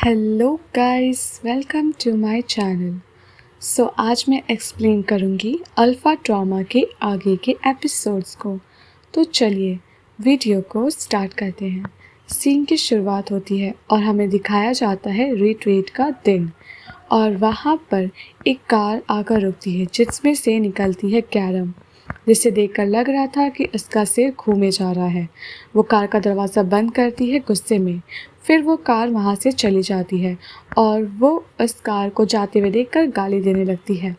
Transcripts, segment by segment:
Hello guys, welcome to my channel. आज मैं explain करूँगी अल्फ़ा ट्रॉमा के आगे के एपिसोड्स को। तो चलिए वीडियो को स्टार्ट करते हैं। सीन की शुरुआत होती है और हमें दिखाया जाता है रिट्रीट का दिन, और वहाँ पर एक कार आकर रुकती है जिसमें से निकलती है कैरम, जिसे देखकर लग रहा था कि उसका सिर घूमे जा रहा है। वो कार का दरवाज़ा बंद करती है गुस्से में। फिर वो कार वहाँ से चली जाती है और वो उस कार को जाते हुए देखकर गाली देने लगती है।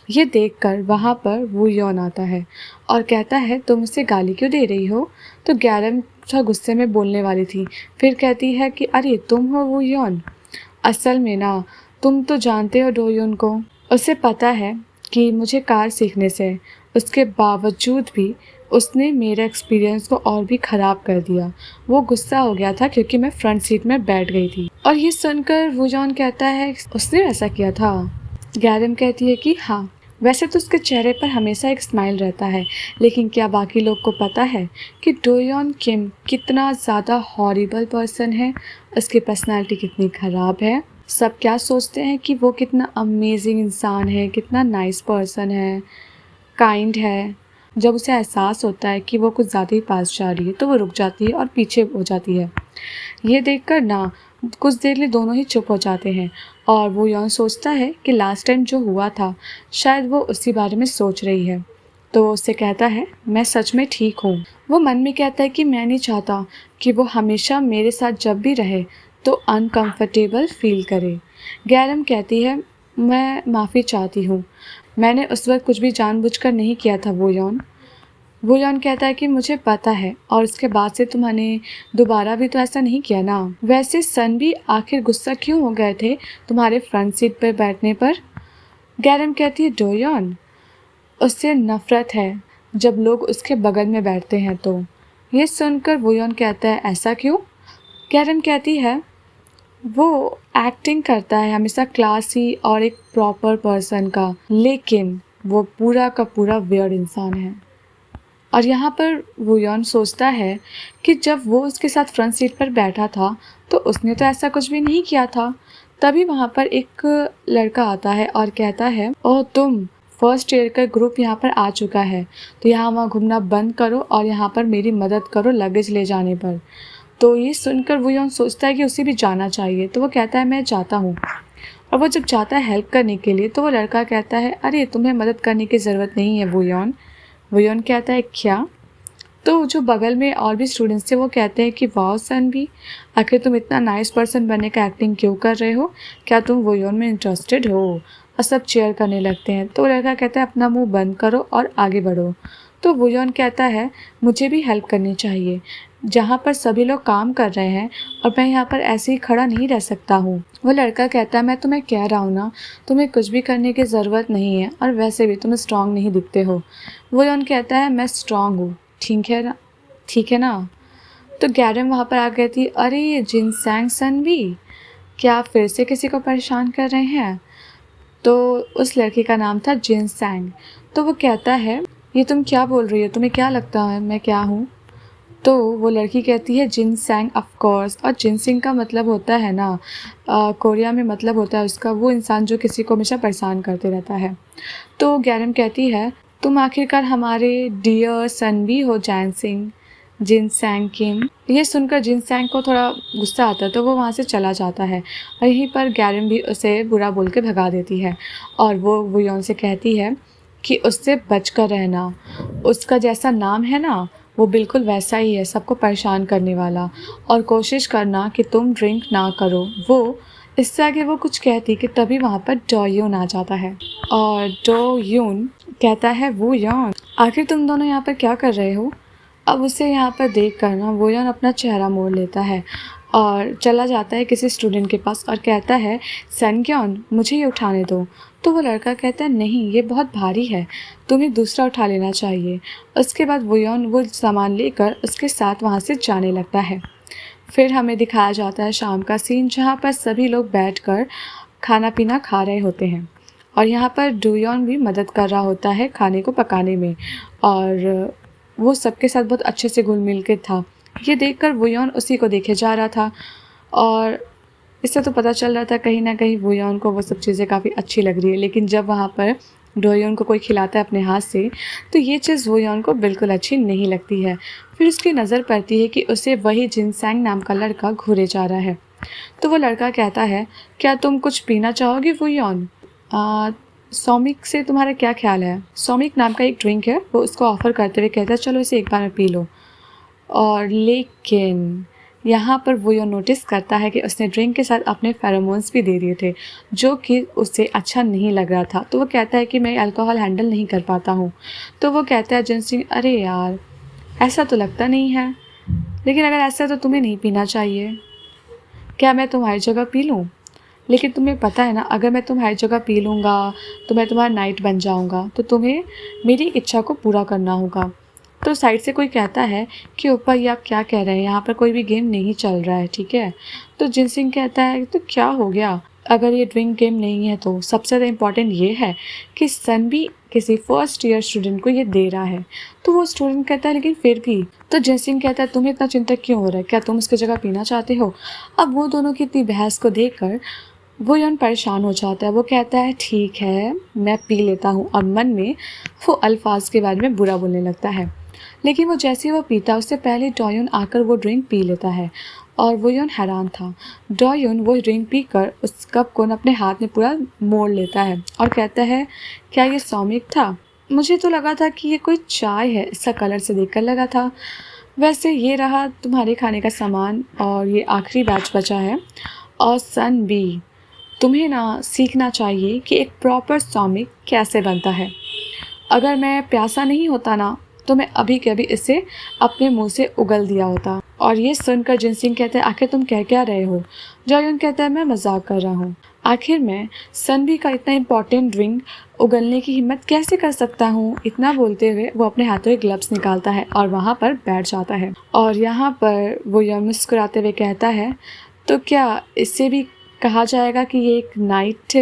ये देखकर वहाँ पर वो यौन आता है और कहता है, तुम मुझसे गाली क्यों दे रही हो? तो गैरम थोड़ा गुस्से में बोलने वाली थी, फिर कहती है कि अरे तुम हो वो यौन। असल में ना, तुम तो जानते हो डोयोन को। उसे पता है कि मुझे कार सीखने से, उसके बावजूद भी उसने मेरे एक्सपीरियंस को और भी ख़राब कर दिया। वो गुस्सा हो गया था क्योंकि मैं फ्रंट सीट में बैठ गई थी। और ये सुनकर वुजॉन कहता है, उसने ऐसा किया था? गैरम कहती है कि हाँ, वैसे तो उसके चेहरे पर हमेशा एक स्माइल रहता है, लेकिन क्या बाकी लोग को पता है कि डोयोन किम कितना ज़्यादा हॉरिबल पर्सन है? उसकी पर्सनालिटी कितनी ख़राब है। सब क्या सोचते हैं कि वो कितना अमेजिंग इंसान है, कितना नाइस पर्सन है, काइंड है। जब उसे एहसास होता है कि वो कुछ ज़्यादा ही पास जा रही है तो वो रुक जाती है और पीछे हो जाती है। ये देखकर ना, कुछ देर लिए दोनों ही चुप हो जाते हैं और वो यौन सोचता है कि लास्ट टाइम जो हुआ था शायद वो उसी बारे में सोच रही है। तो वो उससे कहता है, मैं सच में ठीक हूँ। वो मन में कहता है कि मैं नहीं चाहता कि वो हमेशा मेरे साथ जब भी रहे तो अनकंफर्टेबल फील करे। गैरम कहती है, मैं माफ़ी चाहती हूँ, मैंने उस वक्त कुछ भी जानबूझकर नहीं किया था। वो यौन कहता है कि मुझे पता है, और उसके बाद से तुमने दोबारा भी तो ऐसा नहीं किया ना। वैसे सन भी आखिर गुस्सा क्यों हो गए थे तुम्हारे फ्रंट सीट पर बैठने पर? गैरम कहती है, डोयोन, उससे नफरत है जब लोग उसके बगल में बैठते हैं। तो ये सुनकर वोयोन कहता है, ऐसा क्यों? गैरम कहती है, वो एक्टिंग करता है हमेशा क्लासी और एक प्रॉपर पर्सन का, लेकिन वो पूरा का पूरा वियर्ड इंसान है। और यहाँ पर वुयॉन सोचता है कि जब वो उसके साथ फ्रंट सीट पर बैठा था तो उसने तो ऐसा कुछ भी नहीं किया था। तभी वहाँ पर एक लड़का आता है और कहता है, ओह तुम, फर्स्ट ईयर का ग्रुप यहाँ पर आ चुका है, तो यहाँ वहाँ घूमना बंद करो और यहाँ पर मेरी मदद करो लगेज ले जाने पर। तो ये सुनकर वुयॉन सोचता है कि उसे भी जाना चाहिए, तो वो कहता है, मैं जाता हूँ। और वो जब जाता है हेल्प करने के लिए तो वो लड़का कहता है, अरे तुम्हें मदद करने की ज़रूरत नहीं है वुयॉन। वुयॉन कहता है, क्या? तो जो बगल में और भी स्टूडेंट्स थे वो कहते हैं कि वाओ सन भी, आखिर तुम इतना नाइस पर्सन बनने का एक्टिंग क्यों कर रहे हो? क्या तुम वुयॉन में इंटरेस्टेड हो? और सब चेयर करने लगते हैं। तो लड़का कहता है, अपना मुंह बंद करो और आगे बढ़ो। तो वुयॉन कहता है, मुझे भी हेल्प करनी चाहिए, जहाँ पर सभी लोग काम कर रहे हैं और मैं यहाँ पर ऐसे ही खड़ा नहीं रह सकता हूँ। वो लड़का कहता है, मैं तुम्हें कह रहा हूँ ना, तुम्हें कुछ भी करने की ज़रूरत नहीं है, और वैसे भी तुम स्ट्रांग नहीं दिखते हो। वुयॉन कहता है, मैं स्ट्रांग हूँ, ठीक है ना, ठीक है ना। तो गैरम वहाँ पर आ गई थी, अरे ये जिनसैंग सन भी, क्या आप फिर से किसी को परेशान कर रहे हैं? तो उस लड़के का नाम था जिनसैंग। तो वो कहता है, ये तुम क्या बोल रही हो, तुम्हें क्या लगता है मैं क्या हूँ? तो वो लड़की कहती है, जिनसैंग ऑफ कोर्स। और जिनसिंग का मतलब होता है ना, कोरिया में मतलब होता है उसका वो इंसान जो किसी को हमेशा परेशान करते रहता है। तो गैरम कहती है, तुम आखिरकार हमारे डियर सन भी हो जैनसिंग, जिनसैंग किम। ये सुनकर जिनसैंग को थोड़ा गुस्सा आता है तो वो वहाँ से चला जाता है, और यहीं पर गैरम भी उसे बुरा बोल के भगा देती है। और वो वुयॉन से कहती है कि उससे बचकर रहना, उसका जैसा नाम है ना वो बिल्कुल वैसा ही है, सबको परेशान करने वाला। और कोशिश करना कि तुम ड्रिंक ना करो। वो इससे आगे वो कुछ कहती कि तभी वहाँ पर डोयोन आ जाता है, और डोयोन कहता है, वो यौन, आखिर तुम दोनों यहाँ पर क्या कर रहे हो? अब उसे यहाँ पर देख कर ना वो यौन अपना चेहरा मोड़ लेता है और चला जाता है किसी स्टूडेंट के पास और कहता है, सनक्योन, मुझे ये उठाने दो। तो वो लड़का कहता है, नहीं ये बहुत भारी है, तुम्हें दूसरा उठा लेना चाहिए। उसके बाद वुयॉन वो सामान लेकर उसके साथ वहाँ से जाने लगता है। फिर हमें दिखाया जाता है शाम का सीन, जहाँ पर सभी लोग बैठकर खाना पीना खा रहे होते हैं, और यहाँ पर डुयॉन भी मदद कर रहा होता है खाने को पकाने में, और वो सबके साथ बहुत अच्छे से घुल मिल के था। ये देखकर वुयॉन उसी को देखे जा रहा था, और इससे तो पता चल रहा था कहीं ना कहीं वोयोन को वो सब चीज़ें काफ़ी अच्छी लग रही है, लेकिन जब वहाँ पर डोयोन को कोई खिलाता है अपने हाथ से तो ये चीज़ वोयोन को बिल्कुल अच्छी नहीं लगती है। फिर उसकी नज़र पड़ती है कि उसे वही जिनसैंग नाम का लड़का घूरे जा रहा है। तो वो लड़का कहता है, क्या तुम कुछ पीना चाहोगे वोयोन? सौमिक से तुम्हारा क्या ख्याल है? सौमिक नाम का एक ड्रिंक है, वो उसको ऑफ़र करते हुए कहता है चलो इसे एक बार में पी लो। और लेकिन यहाँ पर वो ये नोटिस करता है कि उसने ड्रिंक के साथ अपने फेरोमोन्स भी दे दिए थे, जो कि उसे अच्छा नहीं लग रहा था। तो वो कहता है कि मैं अल्कोहल हैंडल नहीं कर पाता हूँ। तो वो कहता है जिनसिंग, अरे यार ऐसा तो लगता नहीं है, लेकिन अगर ऐसा है तो तुम्हें नहीं पीना चाहिए। क्या मैं तुम्हारी जगह पी लूँ? लेकिन तुम्हें पता है ना, अगर मैं तुम्हारी जगह पी लूँगा तो मैं तुम्हारा नाइट बन जाऊँगा, तो तुम्हें मेरी इच्छा को पूरा करना होगा। तो साइड से कोई कहता है कि ऊपर ये आप क्या कह रहे हैं, यहाँ पर कोई भी गेम नहीं चल रहा है, ठीक है। तो जिनसिंग कहता है तो क्या हो गया, अगर ये ड्रिंक गेम नहीं है तो सबसे ज़्यादा इम्पॉर्टेंट ये है कि सन भी किसी फर्स्ट ईयर स्टूडेंट को ये दे रहा है। तो वो स्टूडेंट कहता है लेकिन फिर भी। तो जिनसिंग कहता है तुम्हें इतना चिंता क्यों हो रहा है, क्या तुम उसकी जगह पीना चाहते हो? अब वो दोनों की इतनी बहस को देखकर वो यन परेशान हो जाता है। वो कहता है ठीक है मैं पी लेता हूँ, और मन में वो अल्फाज के बारे में बुरा बोलने लगता है। लेकिन वो जैसे ही वो पीता उससे पहले डॉयन आकर वो ड्रिंक पी लेता है, और वो यन हैरान था। डॉयन वो ड्रिंक पीकर उस कप को अपने हाथ में पूरा मोड़ लेता है और कहता है क्या ये सौमिक था? मुझे तो लगा था कि ये कोई चाय है, इसका कलर से देखकर लगा था। वैसे ये रहा तुम्हारे खाने का सामान, और ये आखिरी बैच बचा है। और सन भी, तुम्हें ना सीखना चाहिए कि एक प्रॉपर सौमिक कैसे बनता है। अगर मैं प्यासा नहीं होता ना तो मैं अभी के अभी इसे अपने मुंह से उगल दिया होता। और ये सुनकर जिनसिंग कहते हैं आखिर तुम कह क्या रहे हो? जॉयन कहता है मैं मजाक कर रहा हूँ। आखिर मैं सनबी का इतना इम्पोर्टेंट ड्रिंक उगलने की हिम्मत कैसे कर सकता हूँ? इतना बोलते हुए वो अपने हाथों में ग्लव्स निकालता है और वहाँ पर बैठ जाता है। और यहाँ पर वो यह मुस्कुराते हुए कहता है तो क्या इससे भी कहा जाएगा कि ये एक नाइट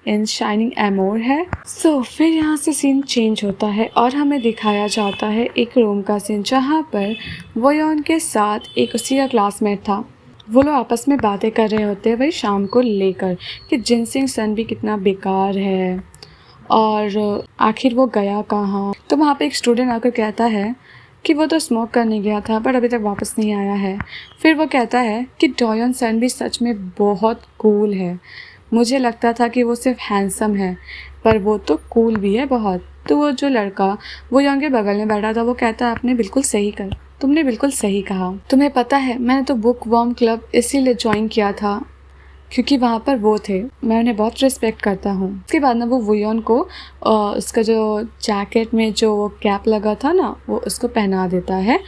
इन शाइनिंग एमोर है? फिर यहाँ से सीन चेंज होता है और हमें दिखाया जाता है एक रूम का सीन, जहाँ पर वोयोन के साथ एक उसी का क्लासमेट था। वो लोग आपस में बातें कर रहे होते हैं वही शाम को लेकर कि जिनसिंग सन भी कितना बेकार है और आखिर वो गया कहाँ। तो वहाँ पे एक स्टूडेंट आकर कहता है कि वो तो स्मोक करने गया था पर अभी तक वापस नहीं आया है। फिर वो कहता है कि डॉयन सन भी सच में बहुत कूल है। मुझे लगता था कि वो सिर्फ हैंडसम है, पर वो तो कूल भी है बहुत। तो वो जो लड़का वो यंग के बगल में बैठा था वो कहता है तुमने बिल्कुल सही कहा। तुम्हें पता है मैंने तो बुक वर्म क्लब इसीलिए ज्वाइन किया था क्योंकि वहाँ पर वो थे, मैं उन्हें बहुत रिस्पेक्ट करता हूँ। उसके बाद ना वो वोयोन को उसका जो जैकेट में जो कैप लगा था ना वो उसको पहना देता है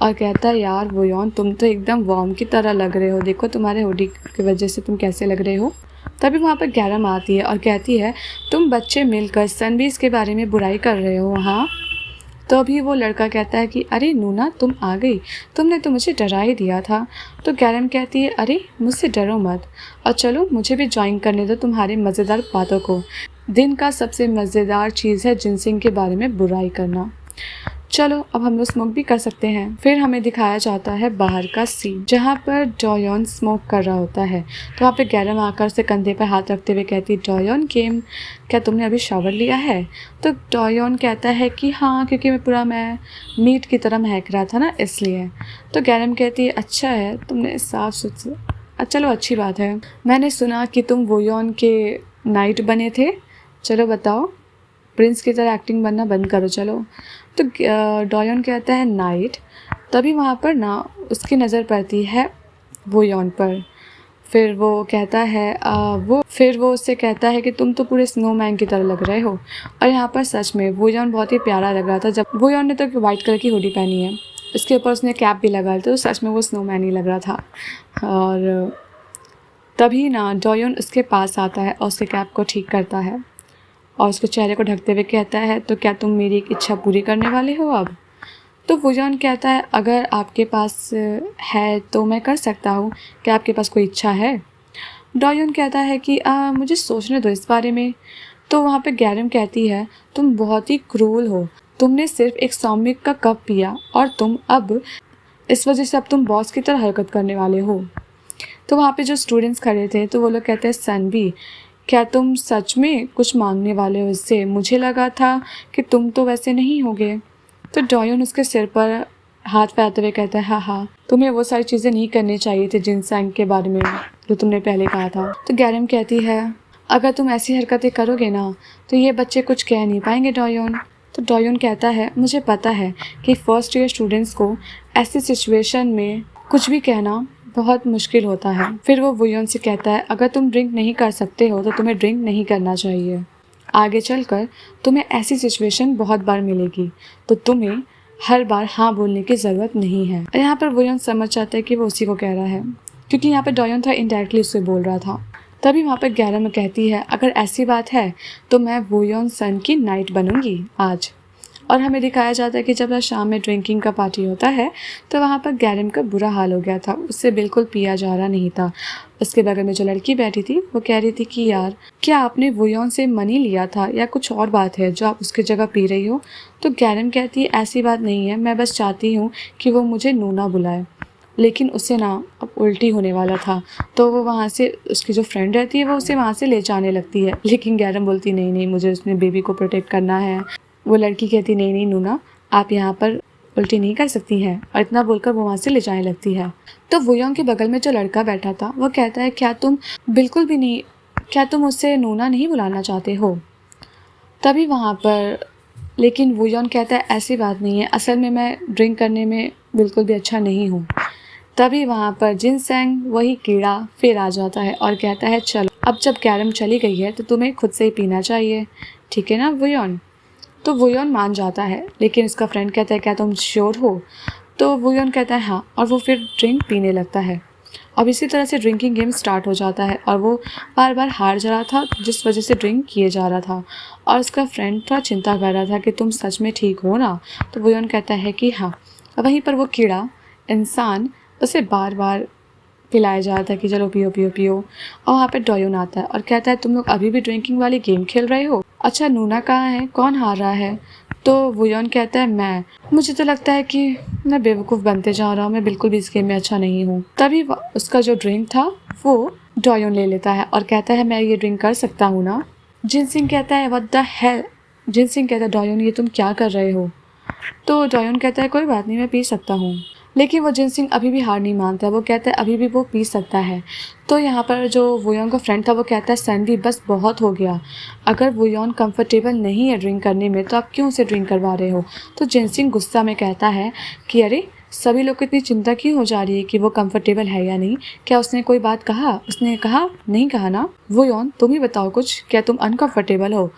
और कहता है यार वोयोन तुम तो एकदम वर्म की तरह लग रहे हो, देखो तुम्हारे हुडी की वजह से तुम कैसे लग रहे हो। तभी वहाँ पर गैरम आती है और कहती है तुम बच्चे मिलकर सनबीज के बारे में बुराई कर रहे हो। हाँ, तो अभी वो लड़का कहता है कि अरे नूना तुम आ गई, तुमने तो मुझे डरा ही दिया था। तो गैरम कहती है अरे मुझसे डरो मत और चलो मुझे भी ज्वाइन करने दो तुम्हारे मज़ेदार बातों को। दिन का सबसे मज़ेदार चीज़ है जिनसिंग के बारे में बुराई करना। चलो अब हम लोग स्मोक भी कर सकते हैं। फिर हमें दिखाया जाता है बाहर का सीन जहाँ पर डॉयन स्मोक कर रहा होता है। तो वहाँ पे गैरम आकर उसे कंधे पर हाथ रखते हुए कहती है डॉयन केम, क्या तुमने अभी शावर लिया है? तो डॉयन कहता है कि हाँ, क्योंकि मैं मीट की तरह महक रहा था ना इसलिए। तो गैरम कहती है अच्छा है तुमने साफ सुथरा, चलो अच्छी बात है। मैंने सुना कि तुम वोयोन के नाइट बने थे, चलो बताओ, प्रिंस की तरह एक्टिंग बनना बंद करो चलो। तो डॉयन कहता है नाइट। तभी वहाँ पर ना उसकी नज़र पड़ती है वोयोन पर। फिर वो कहता है फिर वो उससे कहता है कि तुम तो पूरे स्नोमैन की तरह लग रहे हो। और यहाँ पर सच में वोयोन बहुत ही प्यारा लग रहा था। जब वोयोन ने तो वाइट कलर की हुडी पहनी है, उसके ऊपर उसने कैप भी लगाई, तो सच में वो स्नोमैन ही लग रहा था। और तभी ना डॉयन उसके पास आता है और उसके कैप को ठीक करता है और उसके चेहरे को ढकते हुए कहता है तो क्या तुम मेरी एक इच्छा पूरी करने वाले हो अब? तो वोयोन कहता है अगर आपके पास है तो मैं कर सकता हूँ, क्या आपके पास कोई इच्छा है? डॉयन कहता है कि मुझे सोचने दो इस बारे में। तो वहाँ पे गैरम कहती है तुम बहुत ही क्रूल हो, तुमने सिर्फ एक सौमिक का कप पिया और तुम अब इस वजह से अब तुम बॉस की तरह हरकत करने वाले हो। तो वहाँ पे जो स्टूडेंट्स खड़े थे तो वो लोग कहते हैं सनवी, क्या तुम सच में कुछ मांगने वाले हो इससे? मुझे लगा था कि तुम तो वैसे नहीं होगे। तो डॉयन उसके सिर पर हाथ फेरते हुए कहता है, हाँ हाँ, तुम्हें वो सारी चीज़ें नहीं करनी चाहिए थी जिनसेंग के बारे में जो तुमने पहले कहा था। तो गैरम कहती है, अगर तुम ऐसी हरकतें करोगे ना तो ये बच्चे कुछ कह नहीं पाएंगे डॉयन। तो डॉयन कहता है, मुझे पता है कि फर्स्ट ईयर स्टूडेंट्स को ऐसी सिचुएशन में कुछ भी कहना बहुत मुश्किल होता है। फिर वो वुयोन से कहता है, अगर तुम ड्रिंक नहीं कर सकते हो तो तुम्हें ड्रिंक नहीं करना चाहिए। आगे चलकर तुम्हें ऐसी सिचुएशन बहुत बार मिलेगी, तो तुम्हें हर बार हाँ बोलने की ज़रूरत नहीं है। यहाँ पर वुयोन समझ जाता है कि वो उसी को कह रहा है, क्योंकि यहाँ पर डॉयन था इनडायरेक्टली उससे बोल रहा था। तभी वहाँ पर गैरम कहती है, अगर ऐसी बात है तो मैं वुयोन सन की नाइट बनूंगी आज। और हमें दिखाया जाता है कि जब शाम में ड्रिंकिंग का पार्टी होता है तो वहाँ पर गैरम का बुरा हाल हो गया था, उससे बिल्कुल पिया जा रहा नहीं था। उसके बगल में जो लड़की बैठी थी वो कह रही थी कि यार, क्या आपने वुयोन से मनी लिया था या कुछ और बात है जो आप उसकी जगह पी रही हो? तो गैरम कहती है, ऐसी बात नहीं है, मैं बस चाहती हूँ कि वो मुझे नूना बुलाए। लेकिन उससे ना अब उल्टी होने वाला था, तो वो वहाँ से, उसकी जो फ्रेंड रहती है वो उसे वहाँ से ले जाने लगती है। लेकिन गैरम बोलती, नहीं नहीं, मुझे उसने बेबी को प्रोटेक्ट करना है। वो लड़की कहती, नहीं नहीं नूना, आप यहाँ पर उल्टी नहीं कर सकती हैं। और इतना बोलकर वो वहाँ से ले जाने लगती है। तो वुयोंग के बगल में जो लड़का बैठा था वो कहता है, क्या तुम बिल्कुल भी नहीं, क्या तुम उससे नूना नहीं बुलाना चाहते हो? तभी वहाँ पर लेकिन वुयोंग कहता है, ऐसी बात नहीं है, असल में मैं ड्रिंक करने में बिल्कुल भी अच्छा नहीं हूँ। तभी वहाँ पर जिनसेंग, वही कीड़ा, फिर आ जाता है और कहता है, चलो अब जब गैरम चली गई है तो तुम्हें खुद से ही पीना चाहिए, ठीक है ना वुयोन? तो वुयोन मान जाता है, लेकिन उसका फ्रेंड कहता है, क्या तुम श्योर हो? तो वुयोन कहता है हाँ, और वो फिर ड्रिंक पीने लगता है। अब इसी तरह से ड्रिंकिंग गेम स्टार्ट हो जाता है और वो बार बार हार जा रहा था, जिस वजह से ड्रिंक किए जा रहा था। और उसका फ्रेंड थोड़ा चिंता कर रहा था कि तुम सच में ठीक हो ना? तो वुयोन कहता है कि हाँ। वहीं पर वो कीड़ा इंसान उसे बार बार पिलाया जा रहा था कि चलो पियो पियो पियो। और वहाँ पे डॉयन आता है और कहता है, तुम लोग अभी भी ड्रिंकिंग वाली गेम खेल रहे हो? अच्छा, नूना कहाँ है? कौन हार रहा है? तो वुयोन कहता है, मैं। मुझे तो लगता है कि मैं बेवकूफ़ बनते जा रहा हूँ, मैं बिल्कुल भी इस गेम में अच्छा नहीं हूँ। तभी उसका जो ड्रिंक था वो डॉयन ले लेता है और कहता है, मैं ये ड्रिंक कर सकता हूँ ना? जिनसिंग कहता है, व्हाट द हेल? जिनसिंग कहता है, डॉयन ये तुम क्या कर रहे हो? तो डॉयन कहता है, कोई बात नहीं, मैं पी सकता हूँ। लेकिन वो जिनसिंग अभी भी हार नहीं मानता, वो कहता है अभी भी वो पी सकता है। तो यहाँ पर जो वुयोन का फ्रेंड था वो कहता है, सैंडी बस बहुत हो गया, अगर वुयोन कंफर्टेबल नहीं है ड्रिंक करने में तो आप क्यों उसे ड्रिंक करवा रहे हो? तो जिनसिंग गुस्सा में कहता है कि अरे, सभी लोग को इतनी चिंता क्यों हो जा रही है कि वो कंफर्टेबल है या नहीं? क्या उसने कोई बात कहा? उसने कहा नहीं कहा ना? वुयोन तुम ही बताओ कुछ, क्या तुम अनकंफर्टेबल हो?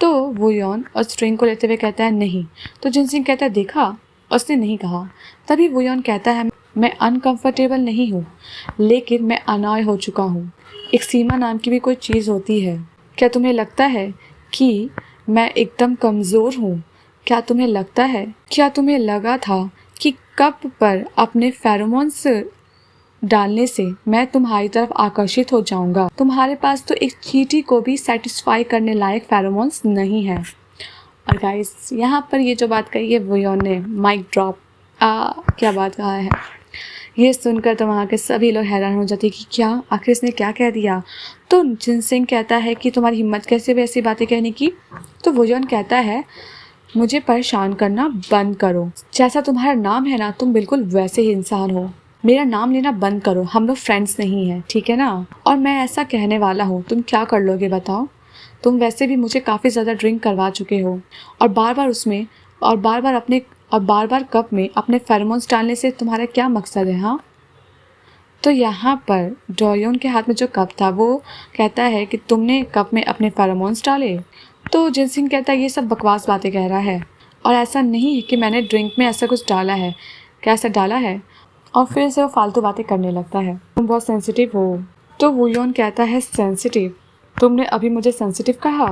तो वुयोन उस ड्रिंक को लेते हुए कहता है, नहीं। तो जिनसिंग कहता है, देखा, उसने नहीं कहा। तभी वुयोन कहता है, मैं अनकंफर्टेबल नहीं हूँ, लेकिन मैं अनॉय हो चुका हूँ। एक सीमा नाम की भी कोई चीज़ होती है। क्या तुम्हें लगता है कि मैं एकदम कमज़ोर हूँ? क्या तुम्हें लगता है, क्या तुम्हें लगा था कि कप पर अपने फेरोमोन्स डालने से मैं तुम्हारी तरफ आकर्षित हो जाऊंगा? तुम्हारे पास तो एक चींटी को भी सेटिस्फाई करने लायक फेरोमोन्स नहीं है। और गाइस, यहाँ पर ये जो बात कही है वुयोन ने, माइक ड्रॉप, क्या बात कहा है। ये सुनकर तो वहाँ के सभी लोग हैरान हो जाते कि क्या, आखिर इसने क्या कह दिया? तो जिनसिंग कहता है कि तुम्हारी हिम्मत कैसे वैसी बातें कहने की? तो वुयोन कहता है, मुझे परेशान करना बंद करो, जैसा तुम्हारा नाम है ना, तुम बिल्कुल वैसे ही इंसान हो। मेरा नाम लेना बंद करो, हम लोग फ्रेंड्स नहीं हैं, ठीक है ना? और मैं ऐसा कहने वाला हूँ, तुम क्या कर लोगे बताओ? तुम वैसे भी मुझे काफ़ी ज़्यादा ड्रिंक करवा चुके हो, और बार बार कप में अपने फेरोमोन्स डालने से तुम्हारा क्या मकसद है? हाँ। तो यहाँ पर डॉयन के हाथ में जो कप था वो कहता है कि तुमने कप में अपने फेरोमोन्स डाले? तो जिनसिंग कहता है, ये सब बकवास बातें कह रहा है, और ऐसा नहीं है कि मैंने ड्रिंक में ऐसा कुछ डाला है। क्या ऐसा डाला है? और फिर से वो फालतू बातें करने लगता है, तुम बहुत सेंसिटिव हो। तो वुयोन कहता है, सेंसिटिव? तुमने अभी मुझे सेंसिटिव कहा?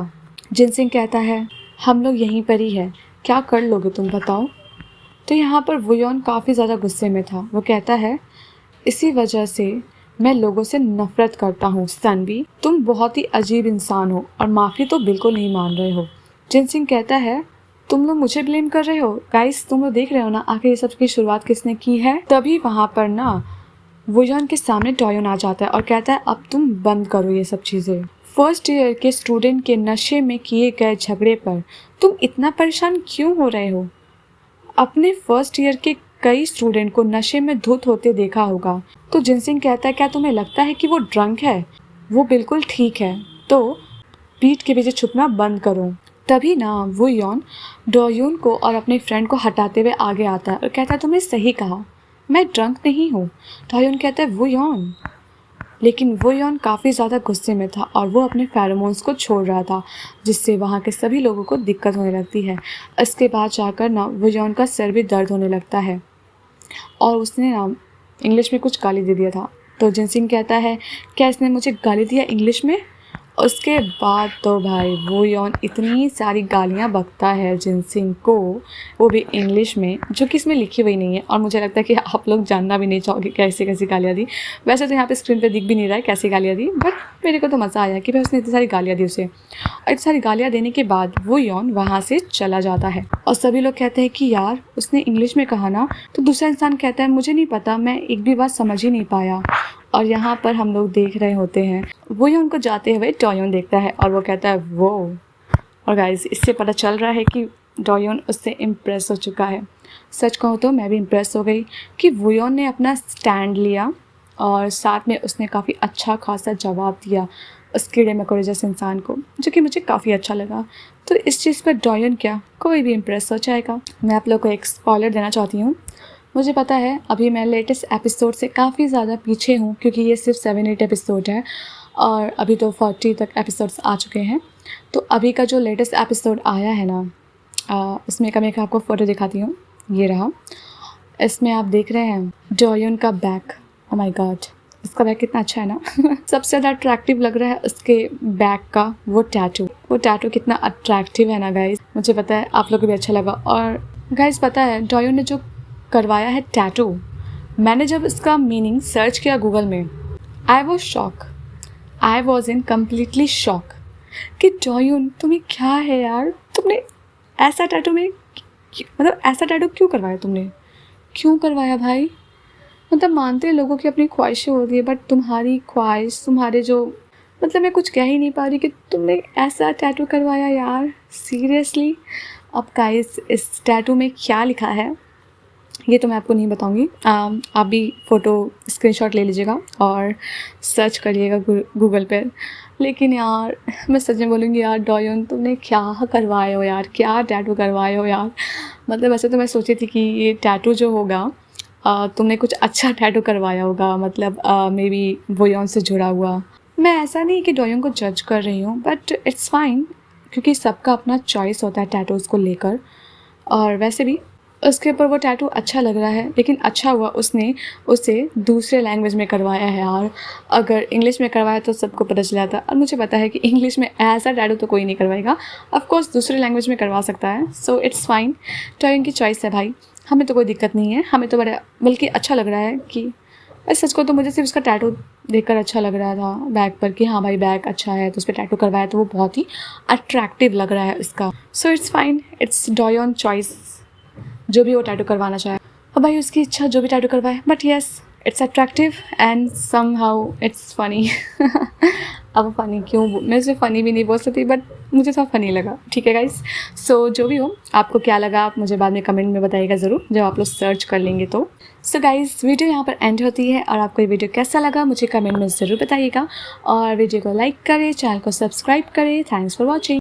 जिनसिंग कहता है, हम लोग यहीं पर ही है, क्या कर लोगे तुम बताओ? तो यहाँ पर वुयोन काफ़ी ज़्यादा गुस्से में था। वो कहता है, इसी वजह से मैं लोगों से नफरत करता हूँ सनवी, तुम बहुत ही अजीब इंसान हो और माफ़ी तो बिल्कुल नहीं मान रहे हो। जिनसिंग कहता है, तुम लोग मुझे ब्लेम कर रहे हो? गाइस, तुम लोग देख रहे हो ना आखिर ये सब की शुरुआत किसने की है? तभी वहाँ पर ना वोयन के सामने डॉयन आ जाता है और कहता है अब तुम बंद करो ये सब चीज़ें। फर्स्ट ईयर के स्टूडेंट के नशे में किए गए झगड़े पर तुम इतना परेशान क्यों हो रहे हो? अपने फर्स्ट ईयर के कई स्टूडेंट को नशे में धुत होते देखा होगा। तो जिनसिंग कहता है क्या तुम्हें लगता है कि वो ड्रंक है? वो बिल्कुल ठीक है, तो पीठ के पीछे छुपना बंद करो। तभी ना वो यौन डोयून को और अपने फ्रेंड को हटाते हुए आगे आता है और कहता है तुमने सही कहा, मैं ड्रंक नहीं हूँ। डोयून कहता है वो यौन, लेकिन वो यौन काफ़ी ज़्यादा गुस्से में था और वो अपने फेरोमोन्स को छोड़ रहा था, जिससे वहाँ के सभी लोगों को दिक्कत होने लगती है। इसके बाद जाकर ना वो यौन का सिर भी दर्द होने लगता है और उसने ना इंग्लिश में कुछ गाली दे दिया था। तो जिनसिंग कहता है क्या इसने मुझे गाली दिया इंग्लिश में? उसके बाद तो भाई वो यौन इतनी सारी गालियाँ बकता है जिनसिंग को, वो भी इंग्लिश में, जो कि इसमें लिखी हुई नहीं है और मुझे लगता है कि आप लोग जानना भी नहीं चाहोगे कैसे कैसी गालियाँ दी। वैसे तो यहाँ पे स्क्रीन पे दिख भी नहीं रहा है कैसी गालियाँ दी, बट मेरे को तो मज़ा आया कि भाई उसने इतनी सारी गालियाँ दी उसे। और इतनी सारी गालियाँ देने के बाद वो यौन वहाँ से चला जाता है और सभी लोग कहते हैं कि यार उसने इंग्लिश में कहा ना। तो दूसरा इंसान कहता है मुझे नहीं पता, मैं एक भी बात समझ ही नहीं पाया। और यहाँ पर हम लोग देख रहे होते हैं वो ही उनको जाते हुए डोयोन देखता है और वो कहता है वो। और गाइस इससे पता चल रहा है कि डोयोन उससे इम्प्रेस हो चुका है। सच कहूँ तो मैं भी इम्प्रेस हो गई कि वोयोन ने अपना स्टैंड लिया और साथ में उसने काफ़ी अच्छा खासा जवाब दिया उस कीड़े मकोड़े जैसे इंसान को, जो कि मुझे काफ़ी अच्छा लगा। तो इस चीज़ पर डोयोन क्या कोई भी इम्प्रेस हो जाएगा। मैं आप लोग को एक स्पॉइलर देना चाहती हूँ। मुझे पता है अभी मैं लेटेस्ट एपिसोड से काफ़ी ज़्यादा पीछे हूँ क्योंकि ये सिर्फ 7-8 एपिसोड है और अभी तो 40 तक एपिसोड्स आ चुके हैं। तो अभी का जो लेटेस्ट एपिसोड आया है ना, इसमें का मैं आपको फ़ोटो दिखाती हूँ, ये रहा। इसमें आप देख रहे हैं डोयोन का बैग। ओ माय गॉड, इसका बैग कितना अच्छा है ना। सबसे ज़्यादा अट्रैक्टिव लग रहा है उसके बैग का वो टैटू कितना अट्रैक्टिव है ना गाइस। मुझे पता है आप लोग को भी अच्छा लगा। और गाइस पता है डोयोन ने जो करवाया है टैटू, मैंने जब इसका मीनिंग सर्च किया गूगल में, I was in completely shock कि डोयोन तुम्हें क्या है यार, तुमने ऐसा टैटू में मतलब ऐसा टैटू क्यों करवाया? तुमने क्यों करवाया भाई? मतलब मानते हैं लोगों की अपनी ख्वाहिशें होती है, बट तुम्हारी ख्वाहिश, तुम्हारे जो मतलब मैं कुछ कह ही नहीं पा रही कि तुमने ऐसा टैटू करवाया यार, सीरियसली। अब गाइस इस टैटू में क्या लिखा है ये तो मैं आपको नहीं बताऊंगी। आप भी फ़ोटो स्क्रीनशॉट ले लीजिएगा और सर्च करिएगा गूगल पर। लेकिन यार मैं सच में बोलूँगी यार डोयोन तुमने क्या करवाए हो यार, क्या टैटू करवाए हो यार। मतलब वैसे तो मैं सोची थी कि ये टैटू जो होगा तुमने कुछ अच्छा टैटू करवाया होगा, मतलब मे बी वोयोन से जुड़ा हुआ। मैं ऐसा नहीं कि डोयोन को जज कर रही हूँ, बट इट्स फाइन क्योंकि सबका अपना चॉइस होता है टैटूज़ को लेकर। और वैसे भी उसके ऊपर वो टैटू अच्छा लग रहा है, लेकिन अच्छा हुआ उसने उसे दूसरे लैंग्वेज में करवाया है यार। अगर इंग्लिश में करवाया तो सबको पता चला था, और मुझे पता है कि इंग्लिश में ऐसा टैटू तो कोई नहीं करवाएगा। ऑफ कोर्स दूसरे लैंग्वेज में करवा सकता है, सो इट्स फाइन। डोयोन की चॉइस है भाई, हमें तो कोई दिक्कत नहीं है। हमें तो बड़ा बल्कि अच्छा लग रहा है कि सच को तो मुझे सिर्फ उसका टैटू देखकर अच्छा लग रहा था बैग पर कि हाँ भाई बैग अच्छा है, तो उस पर टैटू करवाया तो वो बहुत ही अट्रैक्टिव लग रहा है उसका। सो इट्स फाइन, इट्स डोयोन चॉइस जो भी वो टैटू करवाना चाहे। और भाई उसकी इच्छा जो भी टैटू करवाए, but yes it's attractive and somehow it's funny. अब फ़नी क्यों, मैं उसे फ़नी भी नहीं बोल सकती, बट मुझे सब फ़नी लगा। ठीक है गाइस, सो जो भी हो आपको क्या लगा आप मुझे बाद में कमेंट में बताइएगा ज़रूर, जब आप लोग सर्च कर लेंगे तो। सो गाइस वीडियो यहाँ पर एंड होती है, और आपको ये वीडियो कैसा लगा मुझे कमेंट में ज़रूर बताइएगा। और वीडियो को लाइक करें, चैनल को सब्सक्राइब करें। Thanks for watching.